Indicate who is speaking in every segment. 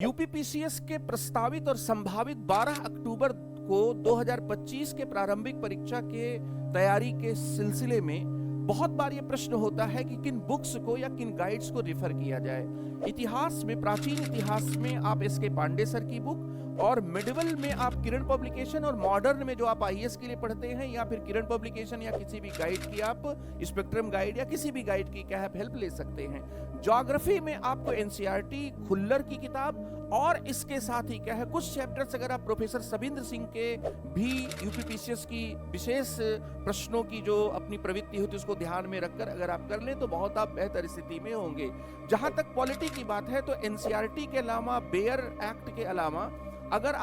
Speaker 1: UPPCS के प्रस्तावित और संभावित 12 अक्टूबर को 2025 के प्रारंभिक परीक्षा के तैयारी के सिलसिले में बहुत बार ये प्रश्न होता है कि किन बुक्स को या किन गाइड्स को रेफर किया जाए। इतिहास में, प्राचीन इतिहास में आप एस.के. पांडे सर की बुक, और मिडिवल में आप किरण पब्लिकेशन, और मॉडर्न में जो आप आईएएस के लिए पढ़ते हैं या फिर किरण पब्लिकेशन या किसी भी गाइड की आप स्पेक्ट्रम गाइड या किसी भी गाइड की क्या है हेल्प ले सकते हैं। ज्योग्राफी में आपको एनसीईआरटी, खुल्लर की किताब, और इसके साथ ही क्या है कुछ चैप्टर्स अगर आप प्रोफेसर सबिंद्र सिंह के भी यूपीपीसीएस की विशेष प्रश्नों की जो अपनी प्रवृत्ति होती है उसको ध्यान में रखकर अगर आप कर लें तो बहुत आप बेहतर स्थिति में होंगे। जहां तक पॉलिटी की बात है तो एनसीईआरटी के अलावा, बेयर एक्ट के अलावा अगर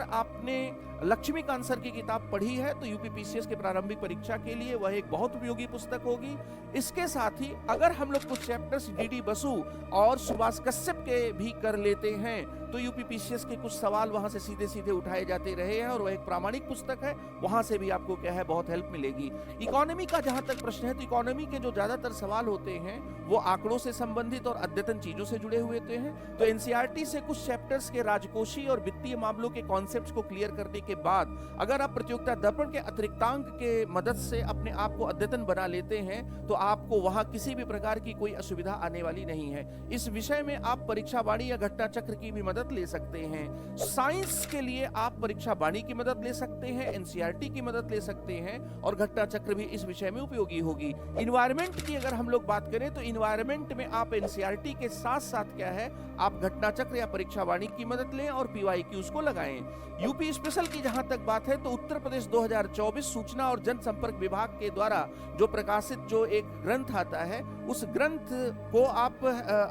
Speaker 1: आपने लक्ष्मीकांत सर की किताब पढ़ी है तो यूपीपीसीएस के प्रारंभिक परीक्षा के लिए वह एक बहुत उपयोगी पुस्तक होगी। इसके साथ ही अगर हम लोग कुछ चैप्टर्स डीडी बसु और सुभाष कश्यप के भी कर लेते हैं तो यूपीपीसीएस के कुछ सवाल वहां से सीधे सीधे उठाए जाते रहे हैं और वह एक प्रामाणिक पुस्तक है, वहां से भी आपको क्या है बहुत हेल्प मिलेगी। इकोनॉमी का जहां तक प्रश्न है तो इकोनॉमी के जो ज्यादातर सवाल होते हैं वो आंकड़ों से संबंधित और अद्यतन चीजों से जुड़े हुए होते हैं। तो एनसीईआरटी से कुछ चैप्टर्स के राजकोषीय और वित्तीय मामलों के कॉन्सेप्ट्स को क्लियर करने के बाद अगर आप प्रतियोगिता दर्पण के अतिरिक्तांक के मदद से अपने आप को अद्यतन बना लेते हैं तो आपको वहां किसी भी प्रकार की कोई असुविधा आने वाली नहीं है। इस विषय में आप परीक्षा वाणी या घटना चक्र की भी मदद ले सकते हैं। साइंस के लिए आप परीक्षा वाणी की मदद ले सकते हैं, एनसीईआरटी की मदद ले सकते हैं, और घटना चक्र भी इस विषय में उपयोगी होगी। इन्वायरमेंट की अगर हम लोग बात करें तो इन्वायरमेंट में आप एनसीईआरटी के साथ साथ क्या है आप घटना चक्र या परीक्षा वाणी की मदद लें और पीवाईक्यूज को लगाएं। यूपी स्पेशल की जहां तक बात है तो उत्तर प्रदेश 2024 सूचना और जनसंपर्क विभाग के द्वारा जो प्रकाशित जो एक ग्रंथ आता है उस ग्रंथ को आप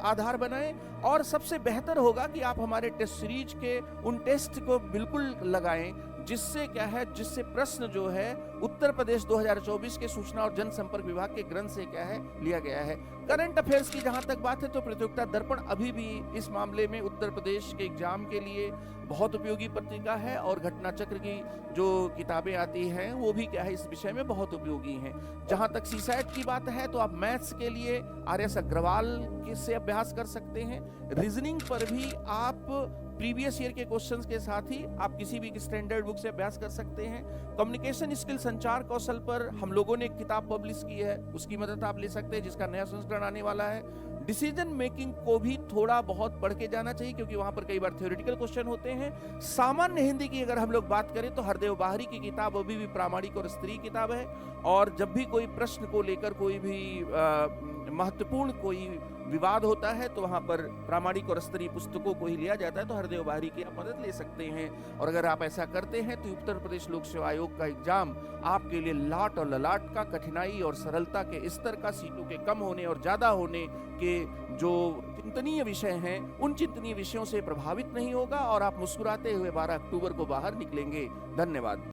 Speaker 1: आधार बनाएं, और सबसे बेहतर होगा कि आप हमारे टेस्ट सीरीज के उन टेस्ट को बिल्कुल लगाएं जिससे प्रश्न जो है उत्तर प्रदेश 2024 के सूचना और जनसंपर्क विभाग के ग्रंथ से क्या है लिया गया है। करंट अफेयर्स की जहां तक बात है तो प्रतियोगिता दर्पण अभी भी इस मामले में उत्तर प्रदेश के एग्जाम के लिए बहुत उपयोगी पत्रिका है, और घटना चक्र की जो किताबें आती हैं वो भी क्या है इस विषय में बहुत उपयोगी हैं। जहां तक सीसैट की बात है तो आप मैथ्स के लिए आर.एस. अग्रवाल से अभ्यास कर सकते हैं। रीजनिंग पर भी आप प्रीवियस ईयर के क्वेश्चंस के साथ ही आप किसी भी स्टैंडर्ड बुक से अभ्यास कर सकते हैं। कम्युनिकेशन स्किल, संचार कौशल पर हम लोगों ने एक किताब पब्लिश की है, उसकी मदद आप ले सकते हैं जिसका नया संस्करण आने वाला है। डिसीजन मेकिंग को भी थोड़ा बहुत पढ़ के जाना चाहिए क्योंकि वहां पर कई बार थ्योरेटिकल क्वेश्चन होते हैं। सामान्य हिंदी की अगर हम लोग बात करें तो हरदेव बाहरी की किताब अभी भी प्रामाणिक और स्तरीय किताब है, और जब भी कोई प्रश्न को लेकर कोई भी महत्वपूर्ण कोई विवाद होता है तो वहां पर प्रामाणिक और स्तरीय पुस्तकों को ही लिया जाता है, तो हरदेव बाहरी की आप मदद ले सकते हैं। और अगर आप ऐसा करते हैं तो उत्तर प्रदेश लोक सेवा आयोग का एग्जाम आपके लिए लाट और ललाट का, कठिनाई और सरलता के स्तर का, सीटों के कम होने और ज्यादा होने के जो चिंतनीय विषय हैं उन चिंतनीय विषयों से प्रभावित नहीं होगा और आप मुस्कुराते हुए 12 अक्टूबर को बाहर निकलेंगे। धन्यवाद।